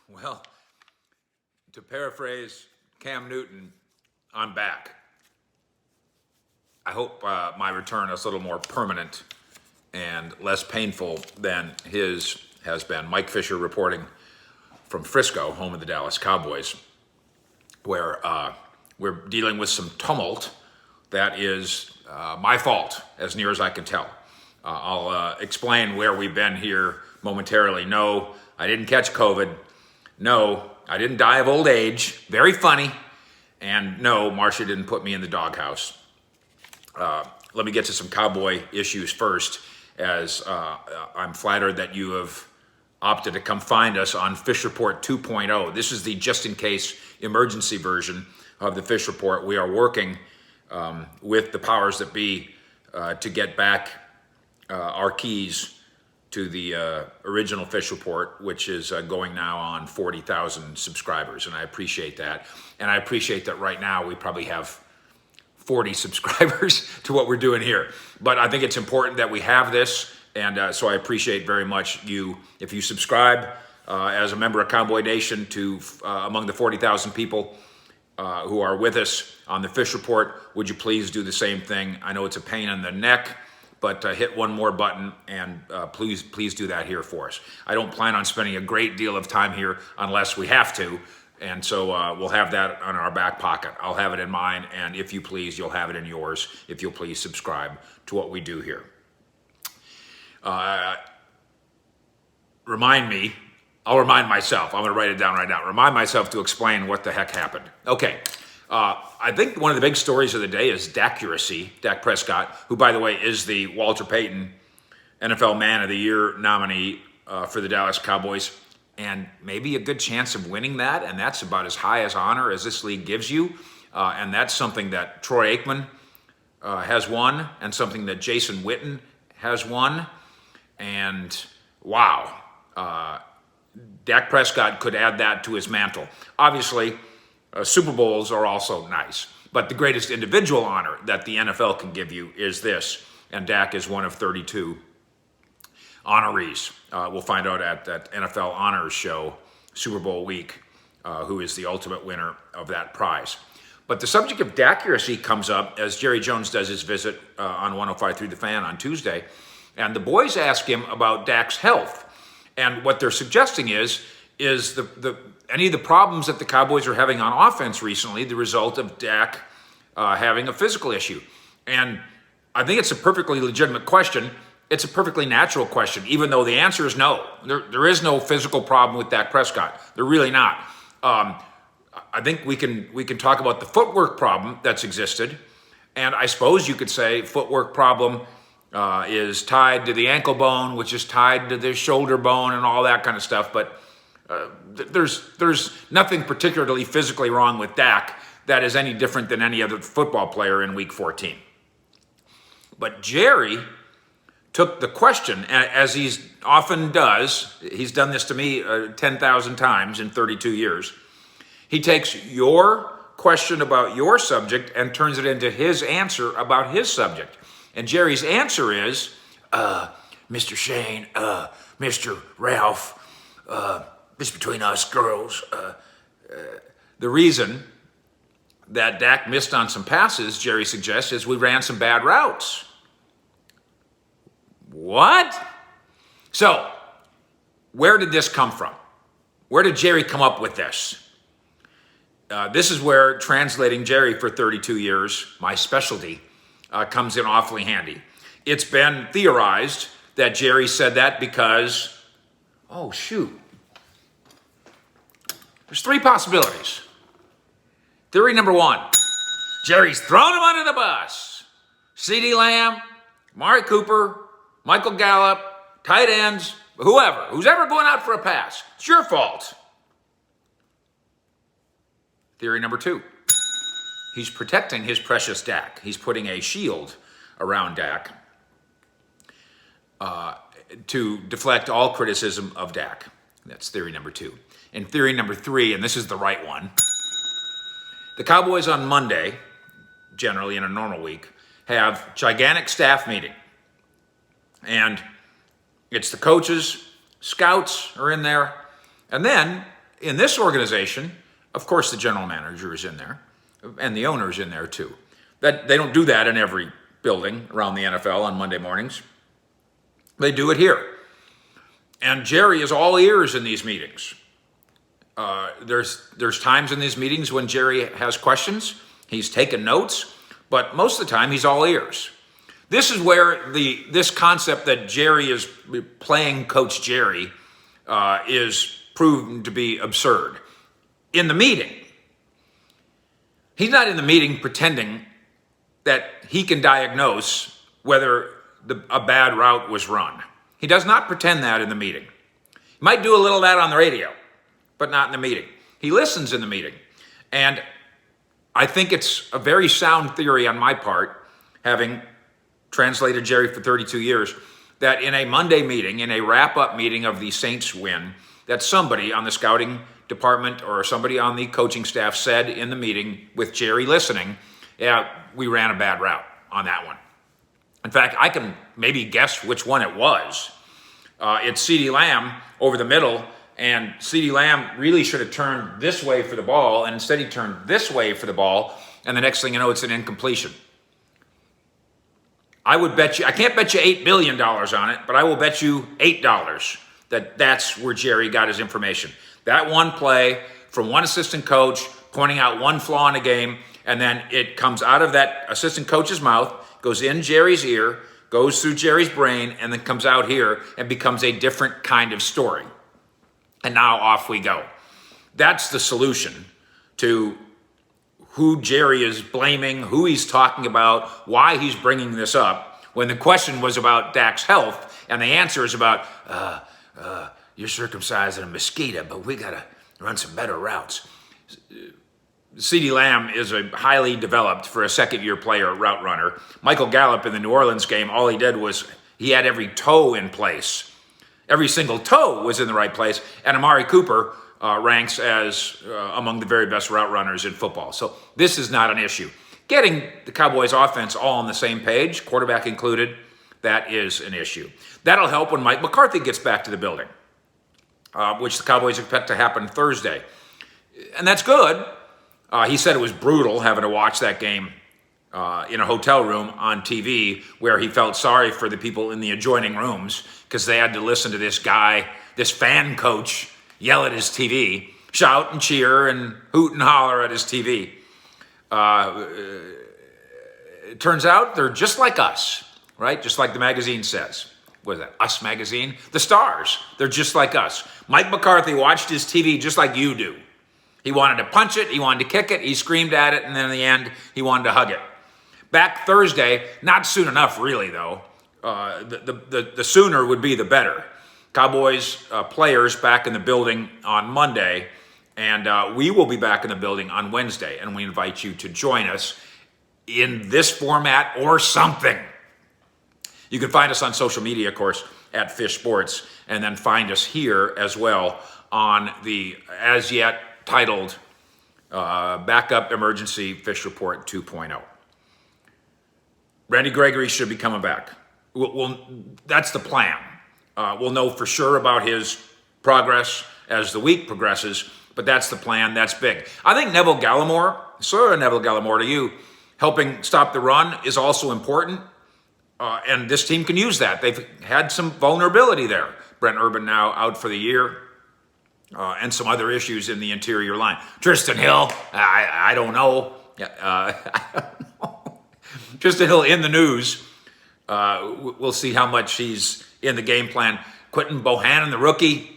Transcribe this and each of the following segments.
Well, to paraphrase Cam Newton, I'm back. I hope my return is a little more permanent and less painful than his has been. Mike Fisher reporting from Frisco, home of the Dallas Cowboys, where we're dealing with some tumult that is my fault, as near as I can tell. I'll explain where we've been here momentarily. No, I didn't catch COVID. No, I didn't die of old age. Very funny. And no, Marcia didn't put me in the doghouse. Let me get to some Cowboy issues first, as I'm flattered that you have opted to come find us on Fish Report 2.0. This is the just-in-case emergency version of the Fish Report. We are working with the powers that be to get back our keys to the original Fish Report, which is going now on 40,000 subscribers, and I appreciate that. And I appreciate that right now we probably have 40 subscribers to what we're doing here. But I think it's important that we have this, and so I appreciate very much you, if you subscribe as a member of Cowboy Nation to among the 40,000 people who are with us on the Fish Report, would you please do the same thing? I know it's a pain in the neck, but hit one more button, and please do that here for us. I don't plan on spending a great deal of time here unless we have to, and so we'll have that on our back pocket. I'll have it in mine, and if you please, you'll have it in yours, if you'll please subscribe to what we do here. Remind me, I'll remind myself, I'm gonna write it down right now, remind myself to explain what the heck happened. Okay. I think one of the big stories of the day is Dak Prescott, who, by the way, is the Walter Payton NFL Man of the Year nominee for the Dallas Cowboys, and maybe a good chance of winning that, and that's about as high as honor as this league gives you, and that's something that Troy Aikman has won, and something that Jason Witten has won, and wow, Dak Prescott could add that to his mantle. Obviously, Super Bowls are also nice, but the greatest individual honor that the NFL can give you is this, and Dak is one of 32 honorees. We'll find out at that NFL Honors Show, Super Bowl week, who is the ultimate winner of that prize. But the subject of Daccuracy comes up as Jerry Jones does his visit on 105.3 The Fan on Tuesday, and the boys ask him about Dak's health, and what they're suggesting is any of the problems that the Cowboys are having on offense recently the result of Dak having a physical issue. And I think it's a perfectly legitimate question. It's a perfectly natural question, even though the answer is no. There is no physical problem with Dak Prescott. They're really not. I think we can talk about the footwork problem that's existed. And I suppose you could say footwork problem is tied to the ankle bone, which is tied to the shoulder bone and all that kind of stuff. But there's nothing particularly physically wrong with Dak that is any different than any other football player in Week 14. But Jerry took the question, as he often does. He's done this to me 10,000 times in 32 years. He takes your question about your subject and turns it into his answer about his subject. And Jerry's answer is, Mr. Shane, Mr. Ralph, this between us girls, the reason that Dak missed on some passes, Jerry suggests, is we ran some bad routes. What? So, where did this come from? Where did Jerry come up with this? This is where translating Jerry for 32 years, my specialty, comes in awfully handy. It's been theorized that Jerry said that because, oh shoot, there's three possibilities. Theory number one, Jerry's thrown him under the bus. CeeDee Lamb, Amari Cooper, Michael Gallup, tight ends, who's ever going out for a pass. It's your fault. Theory number two, he's protecting his precious Dak. He's putting a shield around Dak to deflect all criticism of Dak. That's theory number two. And theory number three, and this is the right one, the Cowboys on Monday, generally in a normal week, have gigantic staff meeting. And it's the coaches, scouts are in there, and then in this organization, of course, the general manager is in there, and the owner is in there too. That they don't do that in every building around the NFL on Monday mornings. They do it here. And Jerry is all ears in these meetings. There's times in these meetings when Jerry has questions. He's taken notes, but most of the time he's all ears. This is where this concept that Jerry is playing Coach Jerry is proven to be absurd. In the meeting, he's not in the meeting pretending that he can diagnose whether a bad route was run. He does not pretend that in the meeting. He might do a little of that on the radio, but not in the meeting. He listens in the meeting. And I think it's a very sound theory on my part, having translated Jerry for 32 years, that in a Monday meeting, in a wrap-up meeting of the Saints win, that somebody on the scouting department or somebody on the coaching staff said in the meeting with Jerry listening, yeah, we ran a bad route on that one. In fact, I can maybe guess which one it was. It's CeeDee Lamb over the middle, and CeeDee Lamb really should have turned this way for the ball, and instead he turned this way for the ball, and the next thing you know, it's an incompletion. I would bet you, I can't bet you $8 billion on it, but I will bet you $8 that that's where Jerry got his information. That one play from one assistant coach pointing out one flaw in a game, and then it comes out of that assistant coach's mouth, goes in Jerry's ear, goes through Jerry's brain, and then comes out here and becomes a different kind of story. And now off we go. That's the solution to who Jerry is blaming, who he's talking about, why he's bringing this up, when the question was about Dak's health, and the answer is about, you're circumcising a mosquito, but we got to run some better routes. CeeDee Lamb is a highly developed, for a second-year player, route runner. Michael Gallup in the New Orleans game, all he did was he had every toe in place. Every single toe was in the right place. And Amari Cooper ranks as among the very best route runners in football. So this is not an issue. Getting the Cowboys offense all on the same page, quarterback included, that is an issue. That'll help when Mike McCarthy gets back to the building, which the Cowboys expect to happen Thursday. And that's good. He said it was brutal having to watch that game in a hotel room on TV, where he felt sorry for the people in the adjoining rooms because they had to listen to this guy, this fan coach, yell at his TV, shout and cheer and hoot and holler at his TV. It turns out they're just like us, right? Just like the magazine says. What is that, Us Magazine? The Stars, they're just like us. Mike McCarthy watched his TV just like you do. He wanted to punch it, he wanted to kick it, he screamed at it, and then in the end, he wanted to hug it. Back Thursday, not soon enough really though. The sooner would be the better. Cowboys players back in the building on Monday, and we will be back in the building on Wednesday, and we invite you to join us in this format or something. You can find us on social media, of course, at Fish Sports, and then find us here as well on the as yet titled Backup Emergency Fish Report 2.0. Randy Gregory should be coming back. That's the plan. We'll know for sure about his progress as the week progresses, but that's the plan. That's big. I think Neville Gallimore, Sir Neville Gallimore to you, helping stop the run is also important, and this team can use that. They've had some vulnerability there. Brent Urban now out for the year. And some other issues in the interior line. Tristan Hill, I don't know. I don't know. Tristan Hill in the news. We'll see how much he's in the game plan. Quentin Bohannon, the rookie.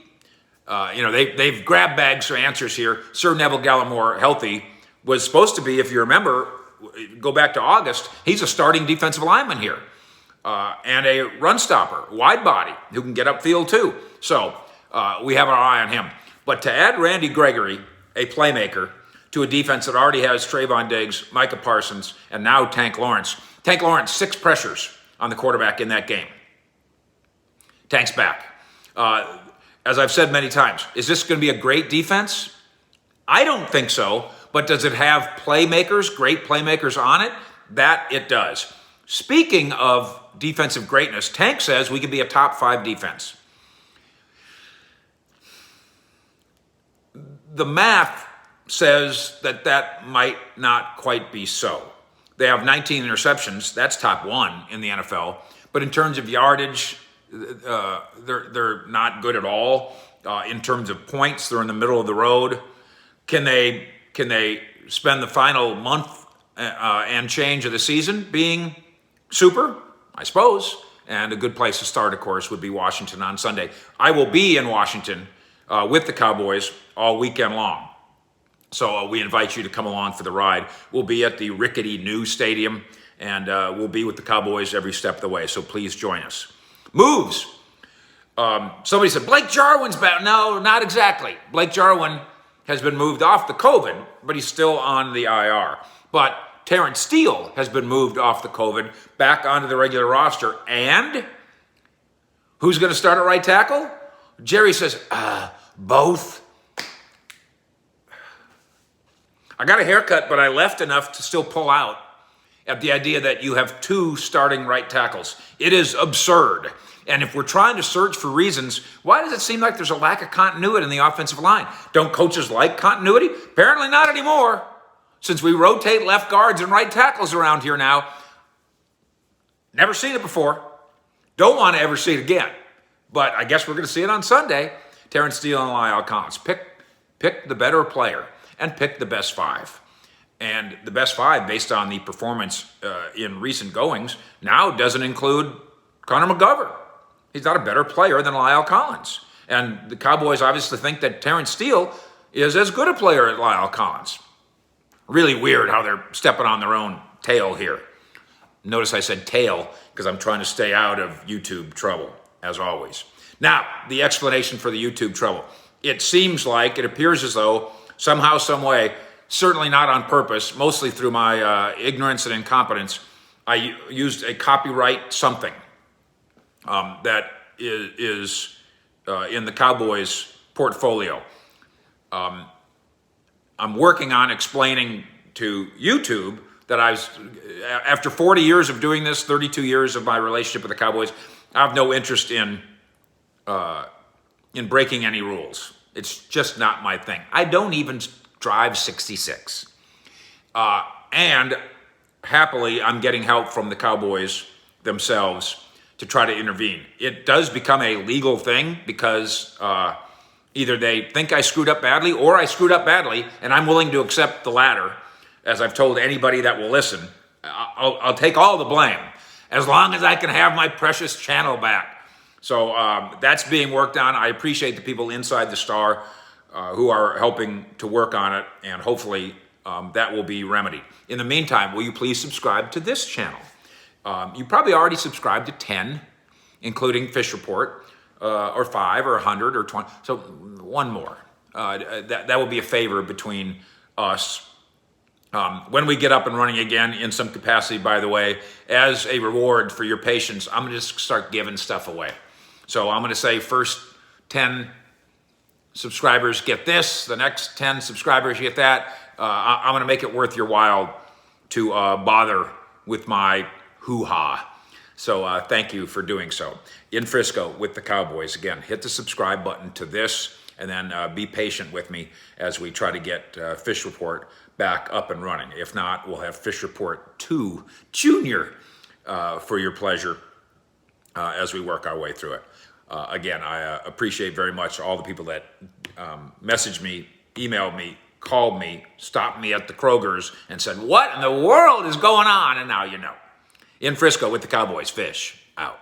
They've grabbed bags for answers here. Sir Neville Gallimore, healthy, was supposed to be, if you remember, go back to August, he's a starting defensive lineman here. And a run stopper, wide body, who can get upfield too. So we have our eye on him. But to add Randy Gregory, a playmaker, to a defense that already has Trayvon Diggs, Micah Parsons, and now Tank Lawrence. Tank Lawrence, 6 pressures on the quarterback in that game. Tank's back. As I've said many times, is this going to be a great defense? I don't think so, but does it have playmakers, great playmakers on it? That it does. Speaking of defensive greatness, Tank says we could be a top 5 defense. The math says that that might not quite be so. They have 19 interceptions. That's top one in the NFL. But in terms of yardage, they're not good at all. In terms of points, they're in the middle of the road. Can they spend the final month and change of the season being super? I suppose. And a good place to start, of course, would be Washington on Sunday. I will be in Washington with the Cowboys all weekend long. So we invite you to come along for the ride. We'll be at the rickety new stadium, and we'll be with the Cowboys every step of the way. So please join us. Moves. Somebody said, Blake Jarwin's back. No, not exactly. Blake Jarwin has been moved off the COVID, but he's still on the IR. But Terrence Steele has been moved off the COVID, back onto the regular roster. And who's going to start at right tackle? Jerry says, both. I got a haircut, but I left enough to still pull out at the idea that you have two starting right tackles. It is absurd. And if we're trying to search for reasons, why does it seem like there's a lack of continuity in the offensive line? Don't coaches like continuity? Apparently not anymore. Since we rotate left guards and right tackles around here now. Never seen it before. Don't want to ever see it again. But I guess we're going to see it on Sunday. Terrence Steele and Lyle Collins. Pick the better player and pick the best five. And the best five, based on the performance in recent goings, now doesn't include Connor McGovern. He's not a better player than Lyle Collins. And the Cowboys obviously think that Terrence Steele is as good a player as Lyle Collins. Really weird how they're stepping on their own tail here. Notice I said tail because I'm trying to stay out of YouTube trouble, as always. Now, the explanation for the YouTube trouble. It appears as though, somehow, some way, certainly not on purpose, mostly through my ignorance and incompetence, I used a copyright something that is in the Cowboys portfolio. I'm working on explaining to YouTube that after 40 years of doing this, 32 years of my relationship with the Cowboys, I have no interest in breaking any rules. It's just not my thing. I don't even drive 66. And happily, I'm getting help from the Cowboys themselves to try to intervene. It does become a legal thing because either they think I screwed up badly or I screwed up badly, and I'm willing to accept the latter, as I've told anybody that will listen. I'll take all the blame as long as I can have my precious channel back. So that's being worked on. I appreciate the people inside the Star who are helping to work on it, and hopefully that will be remedied. In the meantime, will you please subscribe to this channel? You probably already subscribed to 10, including Fish Report, or 5, or 100, or 20. So one more. That will be a favor between us. When we get up and running again in some capacity, by the way, as a reward for your patience, I'm going to just start giving stuff away. So I'm going to say first 10 subscribers get this, the next 10 subscribers get that. I'm going to make it worth your while to bother with my hoo-ha. So thank you for doing so. In Frisco with the Cowboys, again, hit the subscribe button to this, and then be patient with me as we try to get Fish Report back up and running. If not, we'll have Fish Report 2 Junior for your pleasure as we work our way through it. Again, I appreciate very much all the people that messaged me, emailed me, called me, stopped me at the Kroger's and said, what in the world is going on? And now you know. In Frisco with the Cowboys, Fish out.